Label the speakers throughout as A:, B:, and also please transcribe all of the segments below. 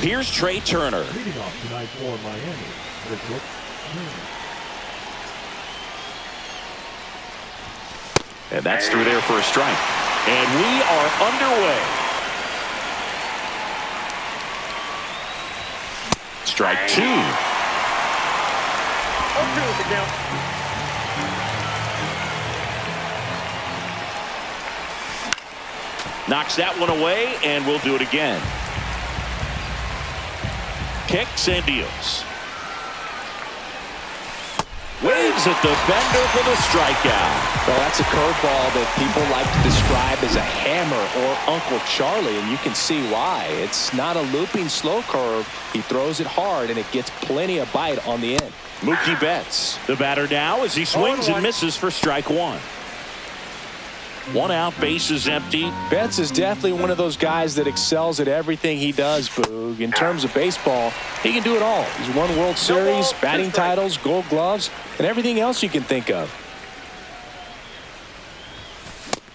A: Here's Trey Turner.
B: Leading off tonight for Miami, Richard.
A: And that's through there for a strike. And we are underway. Strike 2.
C: 0-2 with the count.
A: Knocks that one away, and we'll do it again. Kicks and deals. Waves at the bender for the strikeout.
D: Well, that's a curveball that people like to describe as a hammer or Uncle Charlie, and you can see why. It's not a looping slow curve. He throws it hard, and it gets plenty of bite on the end.
A: Mookie Betts, the batter now, as he swings and misses for strike 1. 1 out, bases empty.
D: Betts is definitely one of those guys that excels at everything he does, Boog. In terms of baseball, he can do it all. He's won World Series, batting titles, Gold Gloves, and everything else you can think of.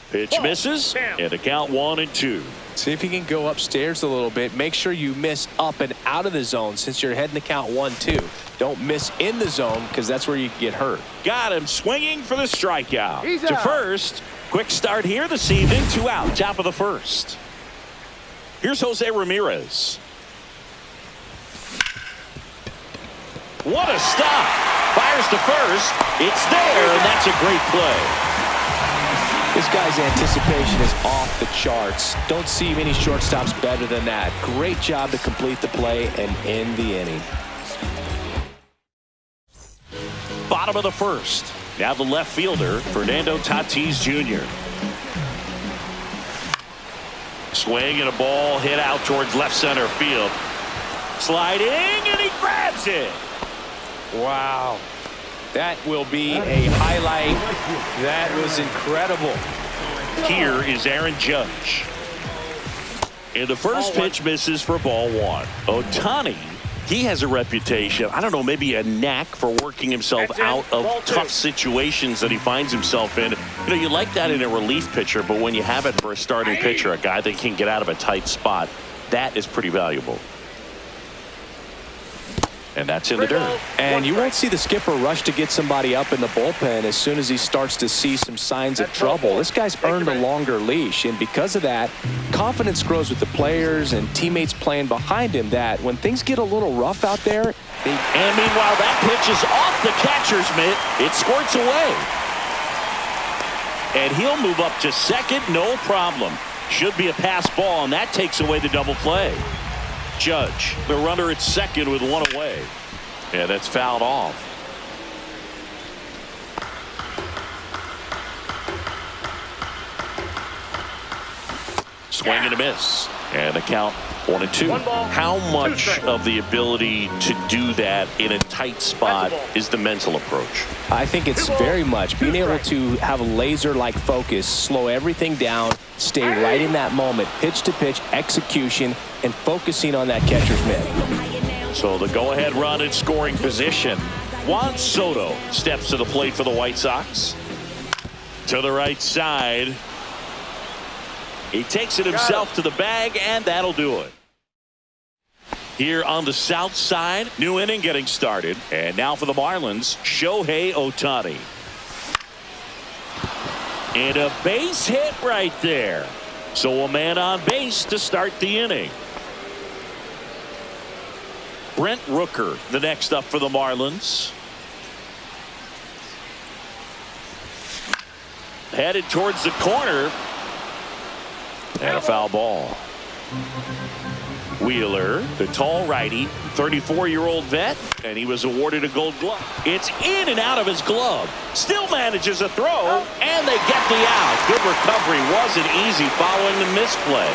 A: Pitch misses, and the count 1-2.
D: See if you can go upstairs a little bit. Make sure you miss up and out of the zone since you're heading the count 1-2. Don't miss in the zone because that's where you can get hurt.
A: Got him swinging for the strikeout.
C: He's
A: to
C: out.
A: First. Quick start here this evening. 2 out, top of the first. Here's Jose Ramirez. What a stop. Fires to first. It's there, and that's a great play.
D: This guy's anticipation is off the charts. Don't see many shortstops better than that. Great job to complete the play and end the inning.
A: Bottom of the first. Now the left fielder, Fernando Tatis Jr. Swing and a ball hit out towards left center field. Sliding, and he grabs it.
D: Wow. That will be a highlight. That was incredible.
A: Here is Aaron Judge. And the first pitch misses for ball 1. Ohtani, he has a reputation, I don't know, maybe a knack for working himself out of tough situations that he finds himself in. You know, you like that in a relief pitcher, but when you have it for a starting pitcher, a guy that can get out of a tight spot, that is pretty valuable. And that's in the dirt.
D: And you won't see the skipper rush to get somebody up in the bullpen as soon as he starts to see some signs of trouble. This guy's earned a longer leash, and because of that, confidence grows with the players and teammates playing behind him that when things get a little rough out there,
A: and meanwhile, that pitch is off the catcher's mitt. It squirts away. And he'll move up to second, no problem. Should be a pass ball, and that takes away the double play. Judge, the runner at second with 1 away. And that's fouled off. Swing and a miss. And the count 1-2. How much of the ability to do that in a tight spot is the mental approach?
D: I think it's very much being able to have a laser-like focus, slow everything down, stay right in that moment, pitch-to-pitch execution, and focusing on that catcher's mitt.
A: So the go-ahead run in scoring position. Juan Soto steps to the plate for the White Sox. To the right side. He takes it himself to the bag, and that'll do it. Here on the south side, new inning getting started. And now for the Marlins, Shohei Ohtani. And a base hit right there. So a man on base to start the inning. Brent Rooker, the next up for the Marlins. Headed towards the corner. And a foul ball. Wheeler, the tall righty, 34-year-old vet, and he was awarded a Gold Glove. It's in and out of his glove. Still manages a throw, and they get the out. Good recovery. Wasn't easy following the misplay.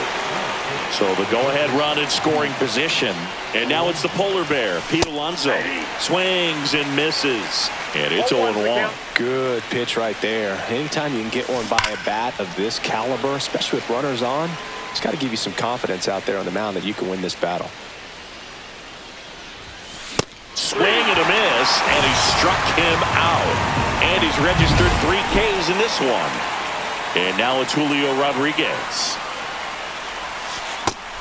A: So the go-ahead run in scoring position. And now it's the polar bear, Pete Alonso. Swings and misses. And it's 0-1.
D: Good pitch right there. Anytime you can get one by a bat of this caliber, especially with runners on, it's got to give you some confidence out there on the mound that you can win this battle.
A: Swing and a miss, and he struck him out. And he's registered 3 Ks in this one. And now it's Julio Rodriguez.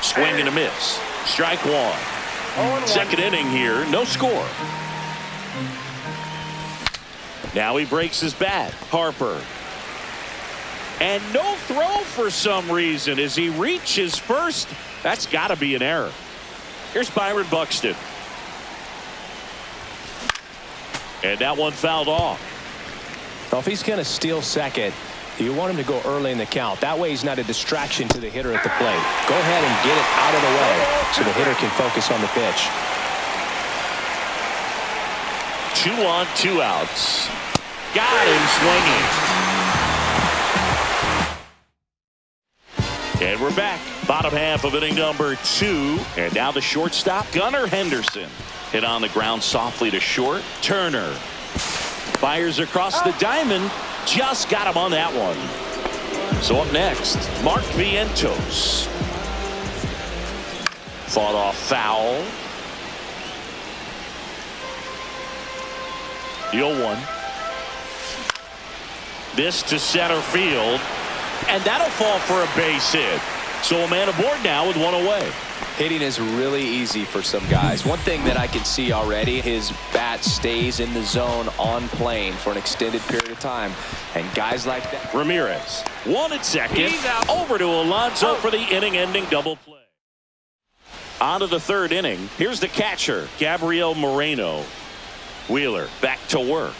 A: Swing and a miss. Strike one. Second inning here, no score. Now he breaks his bat. Harper. And no throw for some reason as he reaches first. That's got to be an error. Here's Byron Buxton. And that one fouled off.
D: Well, if he's going to steal second, you want him to go early in the count. That way he's not a distraction to the hitter at the plate. Go ahead and get it out of the way so the hitter can focus on the pitch.
A: 2 on, 2 outs. Got him swinging. And we're back. Bottom half of inning number 2. And now the shortstop, Gunnar Henderson. Hit on the ground softly to short. Turner fires across the diamond. Just got him on that one. So up next, Mark Vientos. Fought off foul. The 0-1. This to center field. And that'll fall for a base hit. So a man aboard now with one away.
D: Hitting is really easy for some guys. One thing that I can see already, his bat stays in the zone on plane for an extended period of time. And guys like that.
A: Ramirez, 1 at second. Over to Alonso for the inning-ending double play. On to the 3rd inning. Here's the catcher, Gabriel Moreno. Wheeler back to work.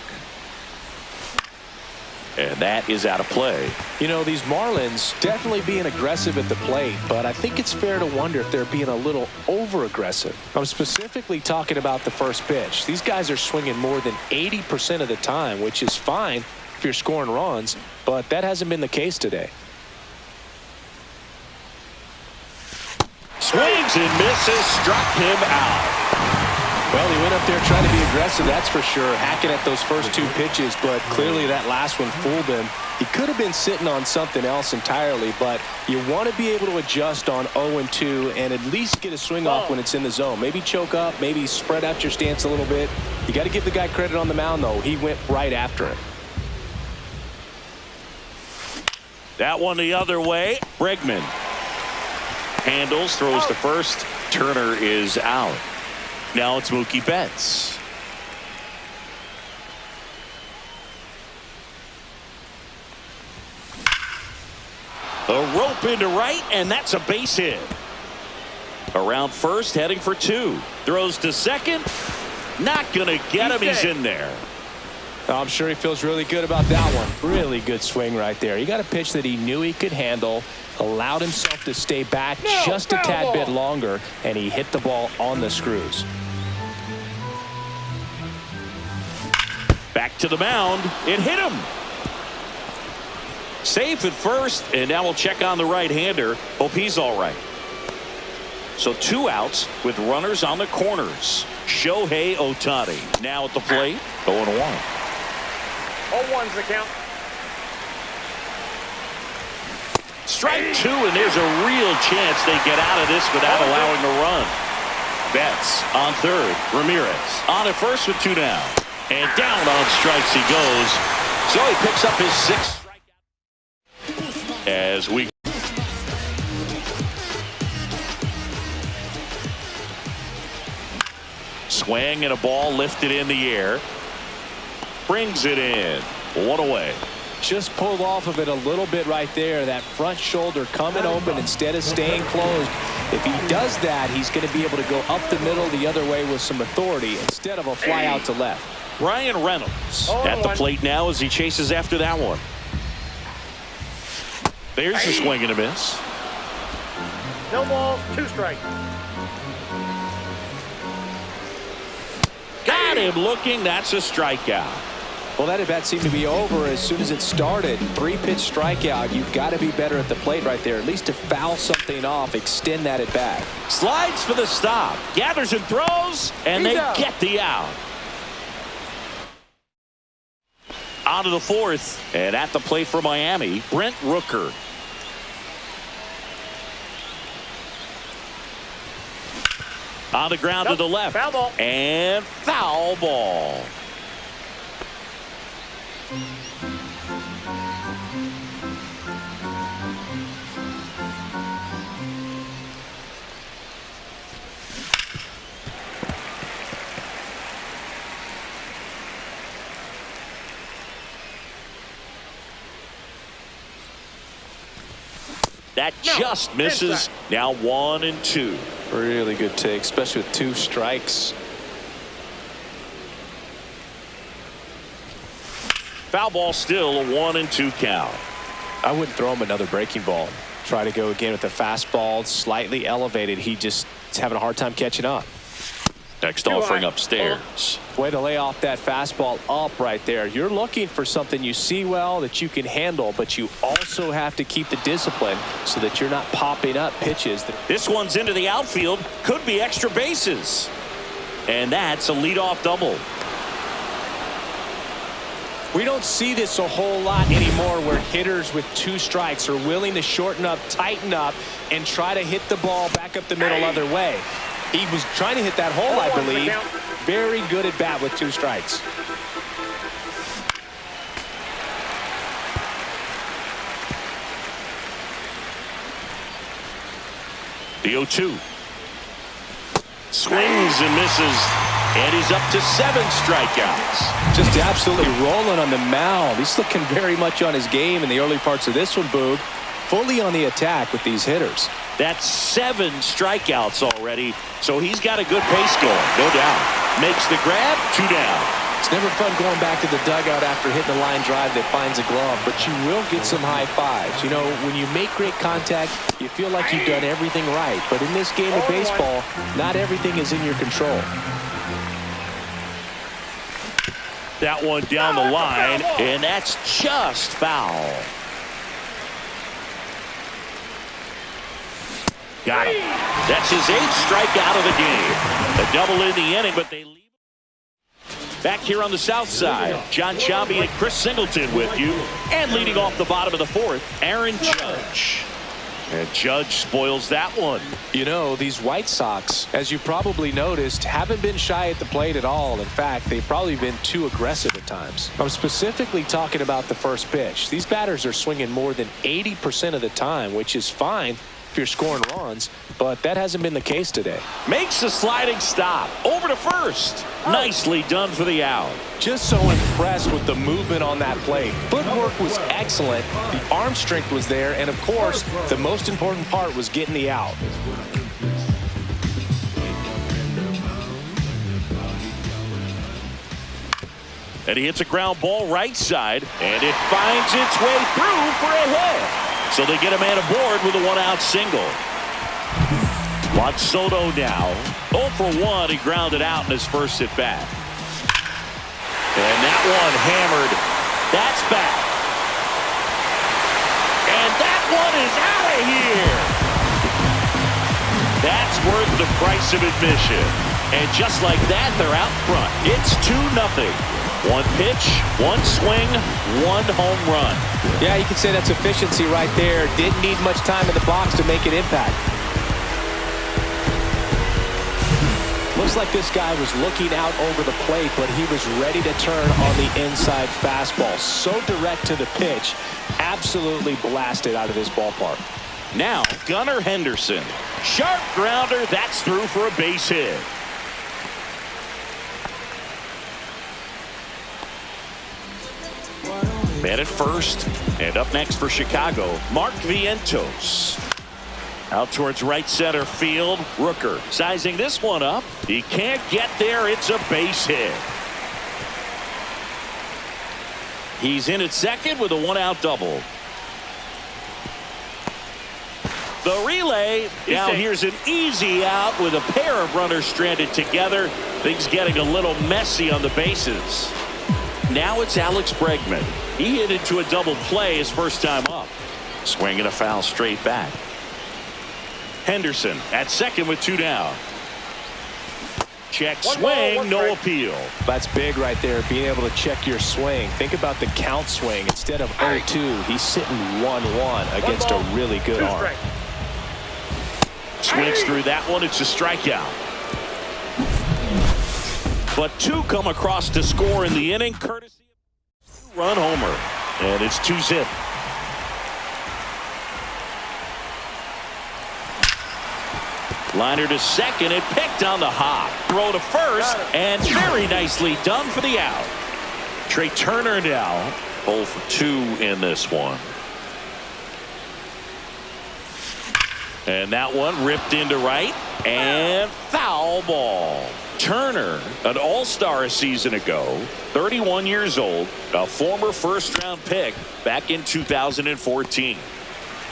A: And that is out of play.
D: You know, these Marlins definitely being aggressive at the plate, but I think it's fair to wonder if they're being a little over-aggressive. I'm specifically talking about the first pitch. These guys are swinging more than 80% of the time, which is fine if you're scoring runs, but that hasn't been the case today.
A: Swings and misses, struck him out.
D: Well, he went up there trying to be aggressive, that's for sure, hacking at those first 2 pitches, but clearly that last one fooled him. He could have been sitting on something else entirely, but you want to be able to adjust on 0-2 and at least get a swing off when it's in the zone. Maybe choke up, maybe spread out your stance a little bit. You got to give the guy credit on the mound, though. He went right after it.
A: That one the other way. Bregman handles, throws to first. Turner is out. Now it's Mookie Betts. A rope into right, and that's a base hit. Around first, heading for 2. Throws to second. Not going to get him. He's in there.
D: I'm sure he feels really good about that one. Really good swing right there. He got a pitch that he knew he could handle, allowed himself to stay back just a tad bit longer, and he hit the ball on the screws.
A: Back to the mound. It hit him. Safe at first, and now we'll check on the right-hander. Hope he's all right. So 2 outs with runners on the corners. Shohei Ohtani now at the plate. 0-1.
C: 0-1's the count.
A: Strike 2, and there's a real chance they get out of this without allowing a run. Betts on third. Ramirez on at first with 2 down. And down on strikes he goes. So he picks up his 6th strikeout. As we swing and a ball lifted in the air. Brings it in. 1 away.
D: Just pulled off of it a little bit right there. That front shoulder coming open instead of staying closed. If he does that, he's going to be able to go up the middle the other way with some authority instead of a fly out to left.
A: Brian Reynolds at the plate now as he chases after that one. There's a swing and a miss.
C: No ball, 2 strikes.
A: Got him looking. That's a strikeout.
D: Well, that at bat seemed to be over as soon as it started. 3-pitch strikeout. You've got to be better at the plate right there, at least to foul something off, extend that at bat.
A: Slides for the stop. Gathers and throws, and they get the out. On to the 4th, and at the plate for Miami, Brent Rooker. On the ground to the left.
C: Foul ball.
A: And foul ball. That just misses. Now 1-2.
D: Really good take, especially with 2 strikes.
A: Foul ball, still a 1-2 count.
D: I wouldn't throw him another breaking ball. Try to go again with the fastball, slightly elevated. He just is having a hard time catching up.
A: Next offering upstairs.
D: Way to lay off that fastball up right there. You're looking for something you see well that you can handle, but you also have to keep the discipline so that you're not popping up pitches.
A: This one's into the outfield. Could be extra bases. And that's a leadoff double.
D: We don't see this a whole lot anymore where hitters with 2 strikes are willing to shorten up, tighten up, and try to hit the ball back up the middle other way. He was trying to hit that hole, I believe. Very good at bat with 2 strikes.
A: The 0-2. Swings and misses. And he's up to 7 strikeouts.
D: Just absolutely rolling on the mound. He's looking very much on his game in the early parts of this one, Boog. Fully on the attack with these hitters.
A: That's 7 strikeouts already. So he's got a good pace going, no doubt. Makes the grab, 2 down.
D: It's never fun going back to the dugout after hitting a line drive that finds a glove, but you will get some high fives. You know, when you make great contact, you feel like you've done everything right. But in this game of baseball, not everything is in your control.
A: That one down the line, and that's just foul. Got him. That's his 8th strikeout of the game. A double in the inning, but they leave. Back here on the south side, John Sciambi and Chris Singleton with you. And leading off the bottom of the 4th, Aaron Judge. And Judge spoils that one.
D: You know, these White Sox, as you probably noticed, haven't been shy at the plate at all. In fact, they've probably been too aggressive at times. I'm specifically talking about the first pitch. These batters are swinging more than 80% of the time, which is fine if you're scoring runs, but that hasn't been the case today.
A: Makes a sliding stop. Over to first. Nicely done for the out.
D: Just so impressed with the movement on that plate. Footwork was excellent. The arm strength was there. And, of course, the most important part was getting the out.
A: And he hits a ground ball right side, and it finds its way through for a hit. So they get a man aboard with a 1-out single. Juan Soto now 0 for 1. He grounded out in his first at bat. And that one hammered. That's back. And that one is out of here. That's worth the price of admission. And just like that, they're out front. It's 2-0. 1 pitch, 1 swing, 1 home run.
D: Yeah, you can say that's efficiency right there. Didn't need much time in the box to make an impact. Looks like this guy was looking out over the plate, but he was ready to turn on the inside fastball. So direct to the pitch, absolutely blasted out of this ballpark.
A: Now, Gunnar Henderson. Sharp grounder, that's through for a base hit. Man at first, and up next for Chicago, Mark Vientos. Out towards right center field, Rooker sizing this one up. He can't get there, it's a base hit. He's in at second with a 1-out double. The relay, now here's an easy out with a pair of runners stranded together. Things getting a little messy on the bases. Now it's Alex Bregman. He hit into a double play his first time up. Swinging a foul straight back. Henderson at second with 2 down. Check swing, no appeal.
D: That's big right there, being able to check your swing. Think about the count swing. Instead of 0-2, he's sitting 1-1 against a really good arm.
A: Swings through that one, it's a strikeout. But 2 come across to score in the inning, courtesy. Run homer. And it's 2-zip. Liner to second and picked on the hop. Throw to first and very nicely done for the out. Trey Turner now 0 for 2 in this one. And that one ripped into right and foul ball. Turner, an all-star a season ago, 31 years old, a former first-round pick back in 2014.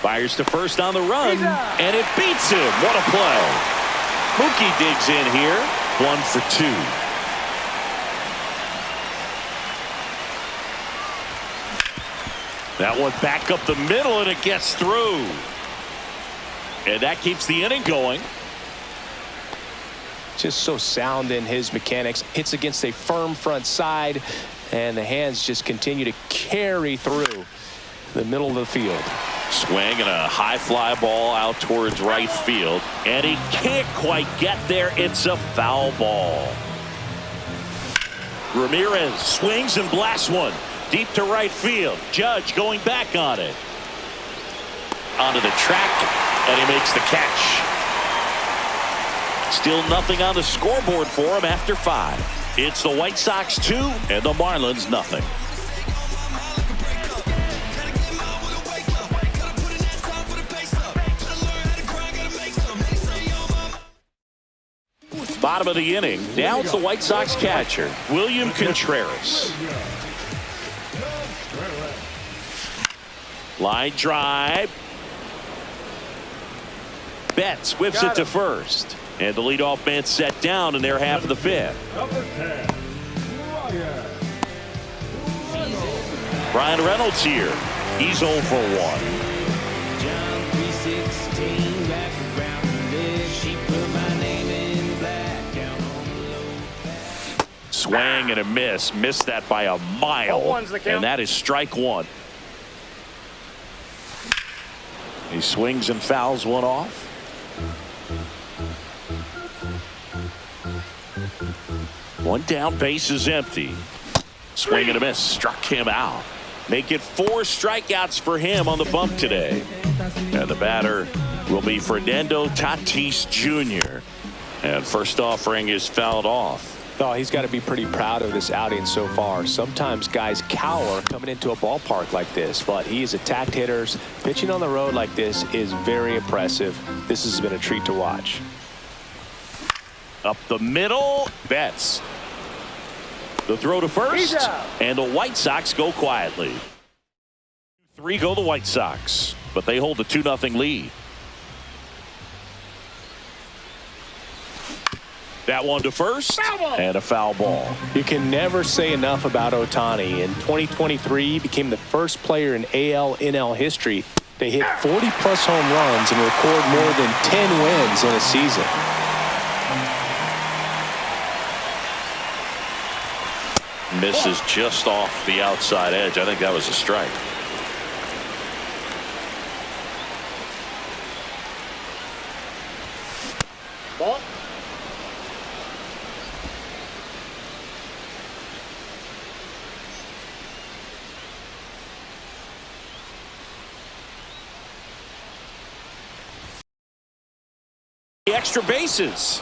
A: Fires to first on the run, and it beats him. What a play. Mookie digs in here, 1 for 2. That one back up the middle, and it gets through. And that keeps the inning going.
D: Just so sound in his mechanics. Hits against a firm front side, and the hands just continue to carry through the middle of the field.
A: Swing and a high fly ball out towards right field, and he can't quite get there. It's a foul ball. Ramirez swings and blasts one deep to right field. Judge going back on it. Onto the track, and he makes the catch. Still nothing on the scoreboard for him after 5. It's the White Sox 2 and the Marlins nothing. Bottom of the inning. Now it's the White Sox catcher, William Contreras. Line drive. Betts whips it to first. And the leadoff man set down in their half of the 5th.
B: Number 10,
A: Brian Reynolds here. He's 0 for 1. Swing and a miss. Missed that by a mile. And that is strike 1. He swings and fouls one off. One down, base is empty. Swing and a miss. Struck him out. Make it 4 strikeouts for him on the bump today. And the batter will be Fernando Tatis Jr. And first offering is fouled off.
D: Oh, he's got to be pretty proud of this outing so far. Sometimes guys cower coming into a ballpark like this, but he has attacked hitters. Pitching on the road like this is very impressive. This has been a treat to watch.
A: Up the middle, Betts. The throw to first, and the White Sox go quietly. 3 go the White Sox, but they hold a 2-0 lead. That one to first, and a foul ball.
D: You can never say enough about Ohtani. In 2023, he became the first player in AL/NL history to hit 40-plus home runs and record more than 10 wins in a season.
A: Misses just off the outside edge. I think that was a strike.
C: Ball.
A: Extra bases.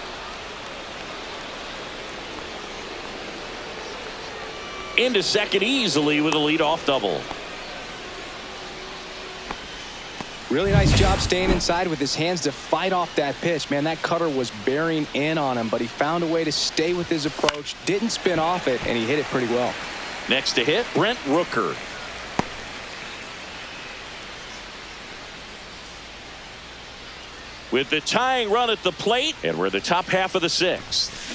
A: Into second easily with a leadoff double.
E: Really nice job staying inside with his hands to fight off that pitch. Man, that cutter was bearing in on him, but he found a way to stay with his approach, didn't spin off it, and he hit it pretty well.
A: Next to hit, Brent Rooker. With the tying run at the plate, and we're the top half of the 6th.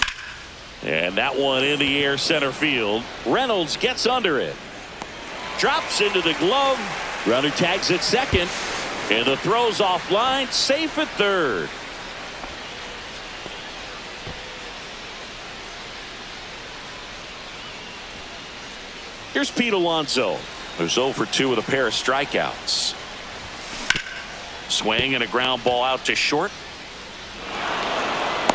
A: And that one in the air center field. Reynolds gets under it. Drops into the glove. Runner tags at second. And the throw's offline. Safe at third. Here's Pete Alonso, who's 0 for 2 with a pair of strikeouts. Swing and a ground ball out to short.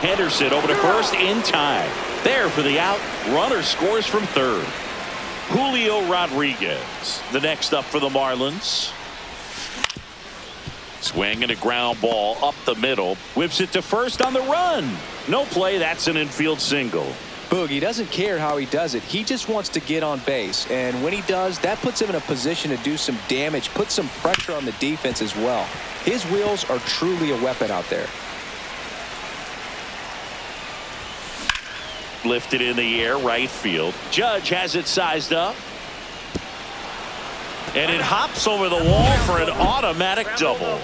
A: Henderson over to first in time. There for the out. Runner scores from third. Julio Rodriguez, the next up for the Marlins. Swing and a ground ball up the middle. Whips it to first on the run. No play. That's an infield single.
E: Boog, he doesn't care how he does it. He just wants to get on base. And when he does, that puts him in a position to do some damage, put some pressure on the defense as well. His wheels are truly a weapon out there.
A: Lifted in the air, right field. Judge has it sized up. And it hops over the wall for an automatic double.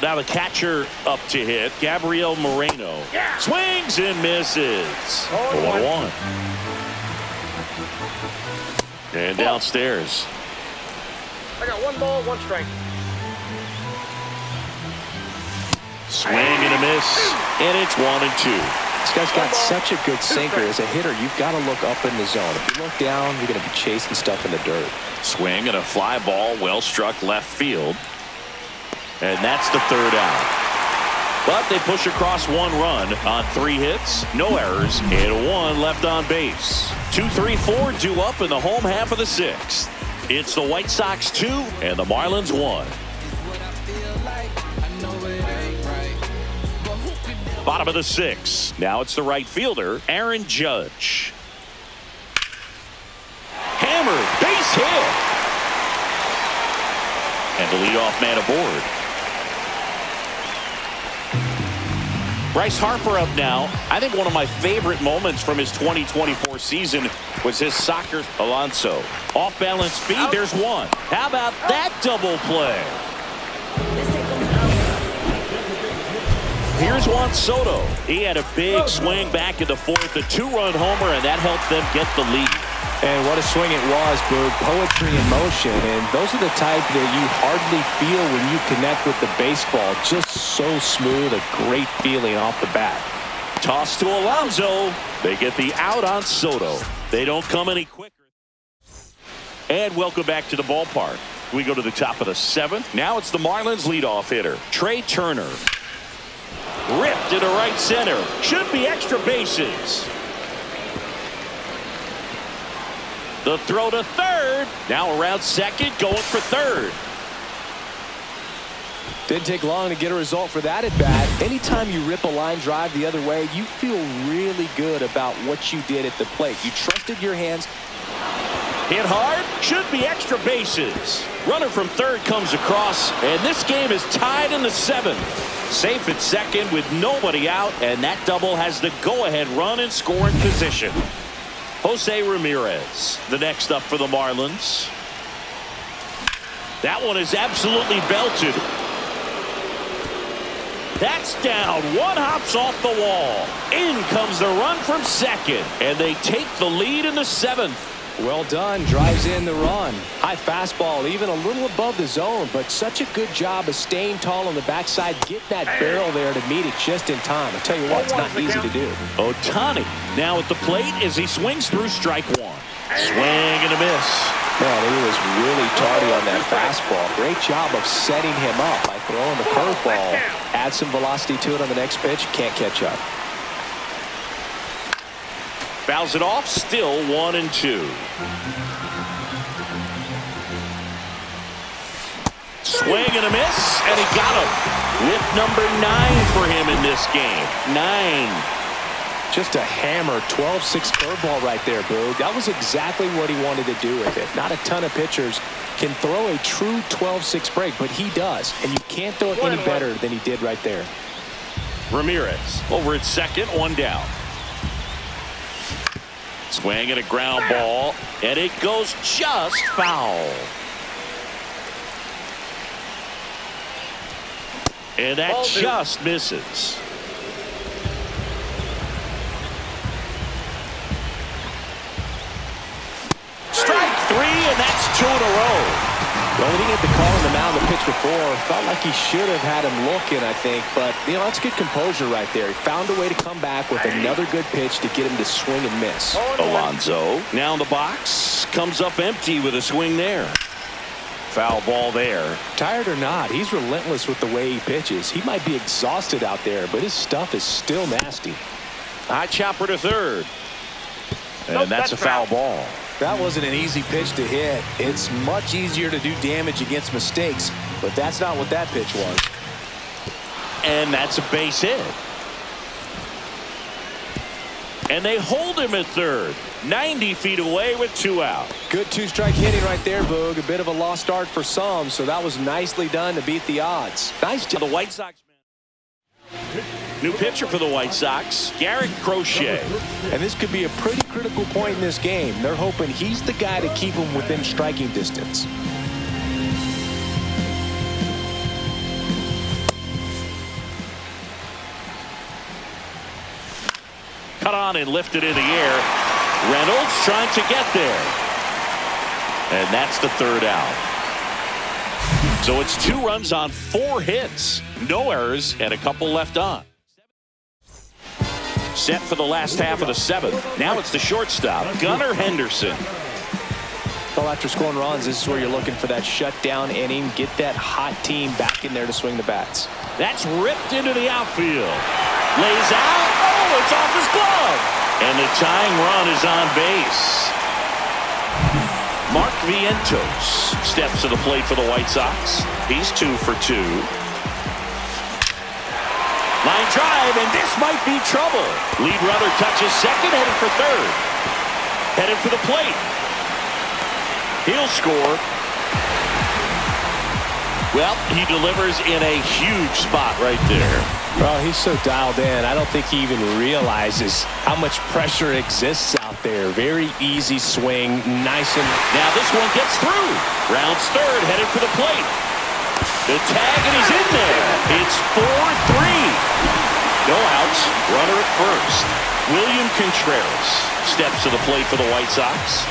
A: Now the catcher up to hit, Gabriel Moreno. Swings and misses. 1-1. And downstairs.
C: I got 1 ball, 1 strike.
A: Swing and a miss. And it's 1-2.
D: This guy's got such a good sinker. As a hitter, you've got to look up in the zone. If you look down, you're going to be chasing stuff in the dirt.
A: Swing and a fly ball, well struck left field. And that's the 3rd out. But they push across 1 run on 3 hits, no errors, and 1 left on base. 2, 3, 4 due up in the home half of the 6th. It's the White Sox 2 and the Marlins 1. Bottom of the 6th. Now it's the right fielder, Aaron Judge. Hammered, base hit. And the leadoff man aboard. Bryce Harper up now. I think one of my favorite moments from his 2024 season was his soccer. Alonso. Off balance speed. There's 1. How about that double play? Here's Juan Soto. He had a big swing back in the 4th, a 2-run homer, and that helped them get the lead.
D: And what a swing it was, Boog. Poetry in motion. And those are the type that you hardly feel when you connect with the baseball. Just so smooth, a great feeling off the bat.
A: Toss to Alonso. They get the out on Soto. They don't come any quicker. And welcome back to the ballpark. We go to the top of the 7th. Now it's the Marlins leadoff hitter, Trey Turner. Ripped into right center. Should be extra bases. The throw to 3rd. Now around 2nd, going for 3rd.
E: Didn't take long to get a result for that at bat. Anytime you rip a line drive the other way, you feel really good about what you did at the plate. You trusted your hands.
A: Hit hard. Should be extra bases. Runner from 3rd comes across, and this game is tied in the 7th. Safe at 2nd with nobody out, and that double has the go-ahead run in scoring position. Jose Ramirez, the next up for the Marlins. That one is absolutely belted. That's down. 1 hops off the wall. In comes the run from 2nd, and they take the lead in the 7th.
E: Well done. Drives in the run. High fastball, even a little above the zone, but such a good job of staying tall on the backside, getting that barrel there to meet it just in time. I tell you what, it's not easy to do.
A: Ohtani now at the plate as he swings through strike 1. Swing and a miss.
D: Man, he was really tardy on that fastball. Great job of setting him up by throwing the curveball. Add some velocity to it on the next pitch. Can't catch up.
A: Fouls it off, still 1-2. Swing and a miss, and he got him. Whip number 9 for him in this game. 9.
D: Just a hammer 12-6 curveball right there, Boog. That was exactly what he wanted to do with it. Not a ton of pitchers can throw a true 12-6 break, but he does. And you can't throw it any better than he did right there.
A: Ramirez over at 2nd, 1 down. Swing and a ground ball, and it goes just foul. And that just misses. Strike 3, and that's 2 in a row.
D: Well, he didn't get the call on the mound the pitch before. Felt like he should have had him looking, I think. But, that's good composure right there. He found a way to come back with another good pitch to get him to swing and miss.
A: Alonso now in the box. Comes up empty with a swing there. Foul ball there.
D: Tired or not, he's relentless with the way he pitches. He might be exhausted out there, but his stuff is still nasty.
A: High chopper to 3rd. And that's a foul ball.
E: That wasn't an easy pitch to hit. It's much easier to do damage against mistakes, but that's not what that pitch was.
A: And that's a base hit. And they hold him at third. 90 feet away with 2 out.
E: Good two-strike hitting right there, Boog. A bit of a lost start for some, so that was nicely done to beat the odds. Nice job.
A: The White Sox. New pitcher for the White Sox, Garrett Crochet.
E: And this could be a pretty critical point in this game. They're hoping he's the guy to keep them within striking distance.
A: Cut on and lifted in the air. Reynolds trying to get there. And that's the 3rd out. So it's 2 runs on 4 hits. No errors and a couple left on. Set for the last half of the 7th. Now it's the shortstop, Gunnar Henderson.
D: Well, after scoring runs, this is where you're looking for that shutdown inning. Get that hot team back in there to swing the bats.
A: That's ripped into the outfield. Lays out. Oh, it's off his glove. And the tying run is on base. Mark Vientos steps to the plate for the White Sox. He's 2 for 2. Line drive, and this might be trouble. Lead runner touches second, headed for third. Headed for the plate. He'll score. Well, he delivers in a huge spot right there.
D: Well, he's so dialed in. I don't think he even realizes how much pressure exists out there. Very easy swing. Nice. And
A: now this one gets through. Rounds third, headed for the plate. The tag, and he's in there. It's 4-3. No outs. Runner at first. William Contreras steps to the plate for the White Sox.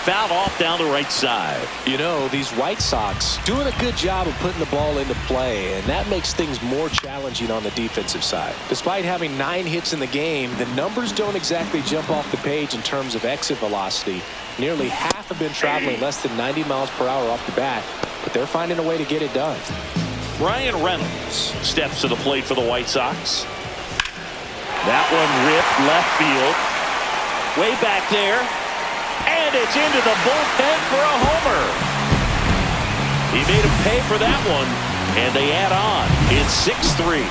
A: Fouled off down the right side.
D: You know, these White Sox doing a good job of putting the ball into play, and that makes things more challenging on the defensive side. Despite having 9 hits in the game, the numbers don't exactly jump off the page in terms of exit velocity. Nearly half have been traveling less than 90 miles per hour off the bat, but they're finding a way to get it done.
A: Brian Reynolds steps to the plate for the White Sox. That one ripped left field. Way back there. And it's into the bullpen for a homer. He made him pay for that one, and they add on. It's 6-3.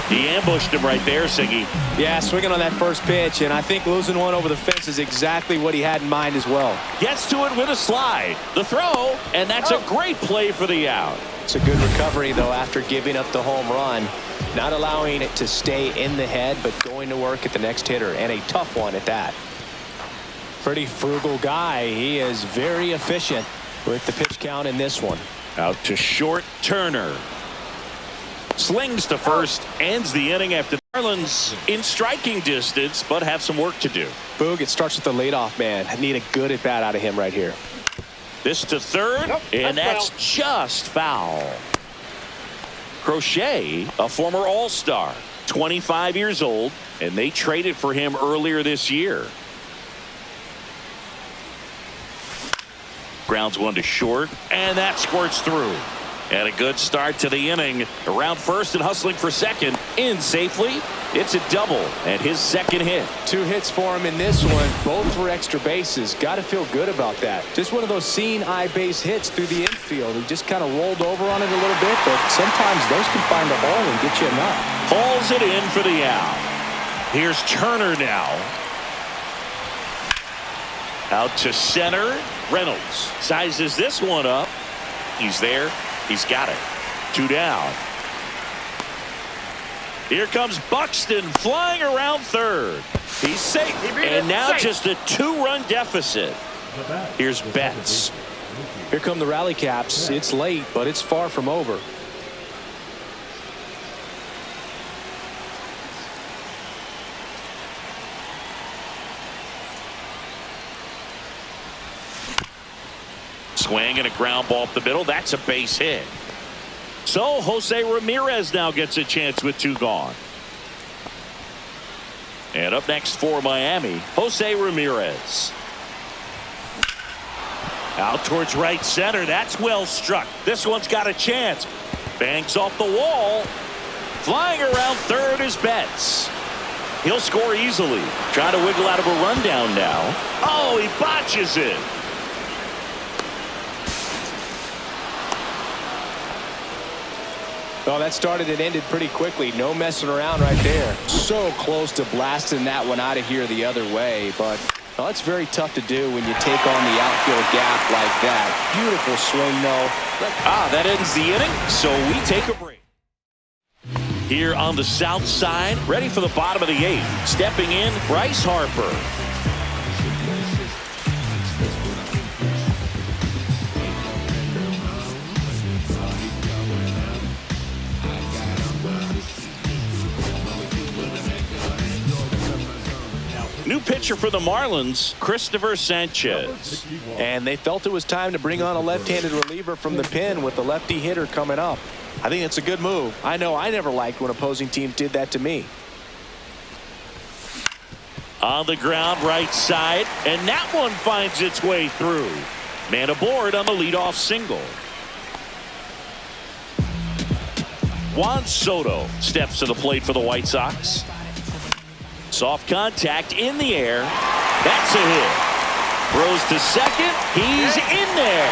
A: He ambushed him right there, Siggy.
D: Yeah, swinging on that first pitch, and I think losing one over the fence is exactly what he had in mind as well.
A: Gets to it with a slide. The throw, and that's a great play for the out.
D: It's a good recovery, though, after giving up the home run. Not allowing it to stay in the head, but going to work at the next hitter, and a tough one at that. Pretty frugal guy. He is very efficient with the pitch count in this one.
A: Out to short, Turner. Slings to first, ends the inning after the Marlins in striking distance, but have some work to do.
D: Boog, it starts with the leadoff man. I need a good at bat out of him right here.
A: This to third, and that's just foul. Crochet, a former All-Star, 25 years old, and they traded for him earlier this year. Grounds one to short, and that squirts through. And a good start to the inning. Around first and hustling for second. In safely. It's a double and his second hit.
D: 2 hits for him in this one. Both for extra bases. Got to feel good about that. Just one of those seeing eye base hits through the infield. He just kind of rolled over on it a little bit, but sometimes those can find a hole and get you a nut.
A: Hauls it in for the out. Here's Turner now. Out to center. Reynolds sizes this one up. He's there. He's got it. 2 down. Here comes Buxton flying around third. He's safe. And now just a 2-run deficit. Here's Betts.
D: Here come the rally caps. It's late, but it's far from over.
A: Swing and a ground ball up the middle. That's a base hit. So Jose Ramirez now gets a chance with 2 gone. And up next for Miami, Jose Ramirez. Out towards right center. That's well struck. This one's got a chance. Banks off the wall. Flying around third is Betts. He'll score easily. Trying to wiggle out of a rundown now. Oh, he botches it.
D: Oh, that started and ended pretty quickly. No messing around right there. So close to blasting that one out of here the other way. But well, it's very tough to do when you take on the outfield gap like that. Beautiful swing, though.
A: That ends the inning, so we take a break. Here on the south side, ready for the bottom of the 8th. Stepping in, Bryce Harper. New pitcher for the Marlins, Christopher Sanchez.
D: And they felt it was time to bring on a left-handed reliever from the pen with the lefty hitter coming up. I think it's a good move. I know I never liked when opposing teams did that to me.
A: On the ground, right side, and that one finds its way through. Man aboard on the leadoff single. Juan Soto steps to the plate for the White Sox. Soft contact in the air. That's a hit. Throws to second. He's in there.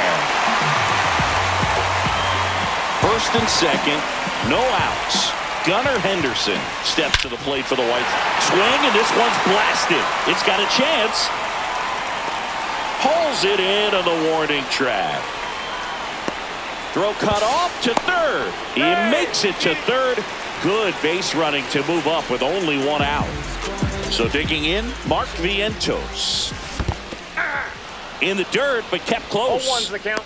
A: First and second. No outs. Gunnar Henderson steps to the plate for the White Sox. Swing, and this one's blasted. It's got a chance. Pulls it in on the warning track. Throw cut off to third. He makes it to third. Good base running to move up with only one out. So digging in, Mark Vientos. In the dirt, but kept close.
C: 0-1's the count.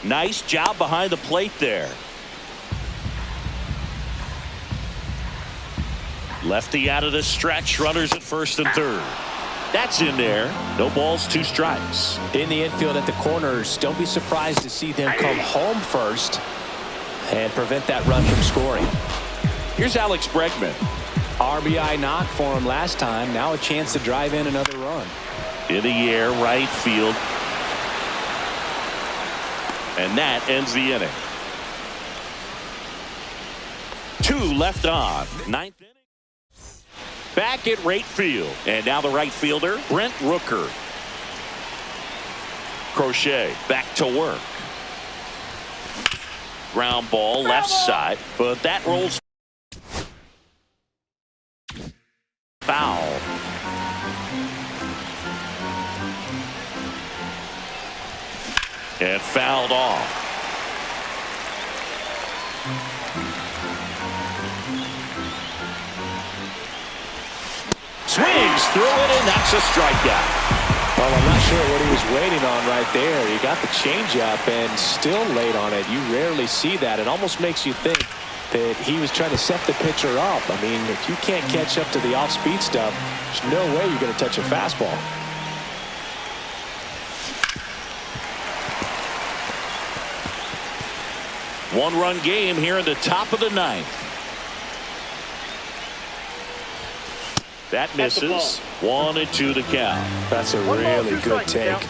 A: Nice job behind the plate there. Lefty out of the stretch, runners at first and third. That's in there. No balls, 2 strikes.
D: In the infield at the corners, don't be surprised to see them come home first and prevent that run from scoring.
A: Here's Alex Bregman.
D: RBI knock for him last time. Now a chance to drive in another run.
A: In the air, right field. And that ends the inning. 2 left on. 9th inning. Back at right field. And now the right fielder, Brent Rooker. Crochet back to work. Ground ball left side, but that rolls foul. And fouled off. Swings through it, and that's a strikeout.
D: Well, I'm not sure what he was waiting on right there. He got the changeup and still late on it. You rarely see that. It almost makes you think that he was trying to set the pitcher up. I mean, if you can't catch up to the off-speed stuff, there's no way you're going to touch a fastball.
A: One-run game here in the top of the 9th. That misses. 1-2 the count.
D: That's a really good take.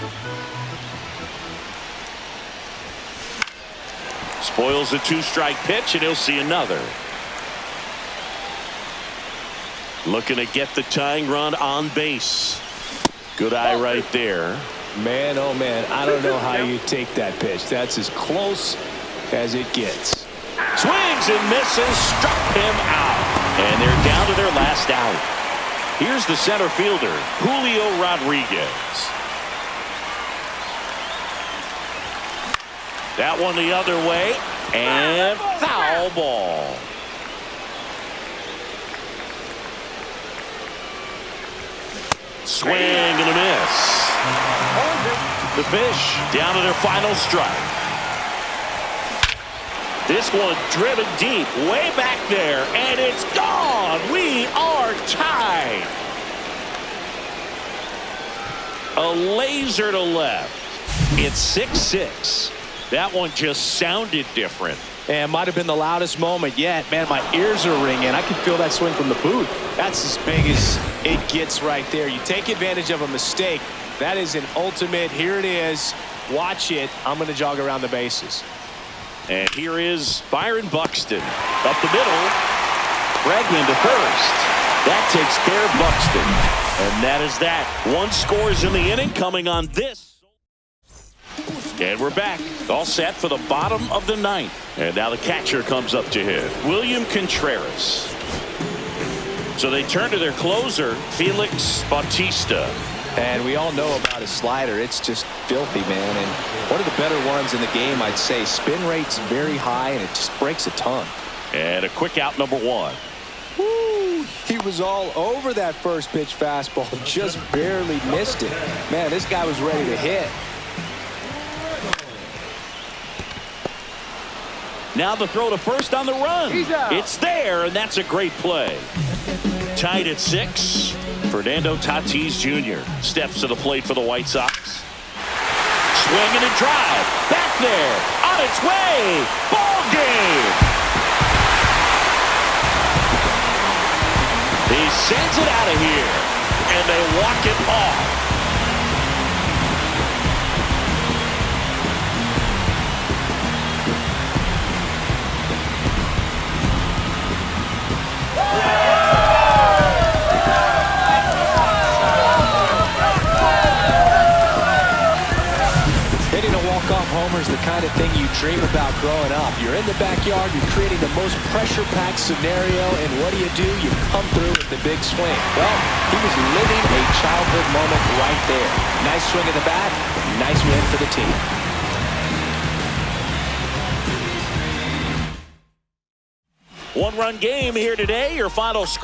A: Spoils the 2-strike pitch, and he'll see another. Looking to get the tying run on base. Good eye right there.
D: Man, oh man, I don't know how you take that pitch. That's as close as it gets.
A: Swings and misses, struck him out. And they're down to their last out. Here's the center fielder, Julio Rodriguez. That one the other way, and foul ball. Swing and a miss. The Fish down to their final strike. This one driven deep, way back there, and it's gone. We are tied. A laser to left. It's 6-6. That one just sounded different.
D: And might have been the loudest moment yet. Man, my ears are ringing. I can feel that swing from the booth. That's as big as it gets right there. You take advantage of a mistake. That is an ultimate. Here it is. Watch it. I'm going to jog around the bases.
A: And here is Byron Buxton. Up the middle. Bregman to first. That takes care of Buxton. And that is that. 1 scores in the inning coming on this. And we're back. All set for the bottom of the 9th. And now the catcher comes up to hit. William Contreras. So they turn to their closer, Felix Bautista.
D: And we all know about his slider. It's just filthy, man. And one of the better ones in the game, I'd say. Spin rate's very high, and it just breaks a ton.
A: And a quick out, number 1.
D: Woo! He was all over that first pitch fastball. Just barely missed it. Man, this guy was ready to hit.
A: Now the throw to first on the run. It's there, and that's a great play. Tied at 6. Fernando Tatis Jr. steps to the plate for the White Sox. Swing and a drive. Back there. On its way. Ball game. He sends it out of here. And they walk it off.
D: Homer's the kind of thing you dream about growing up. You're in the backyard, you're creating the most pressure-packed scenario, and what do? You come through with the big swing. Well, he was living a childhood moment right there. Nice swing of the bat, nice win for the team.
A: One-run game here today. Your final score.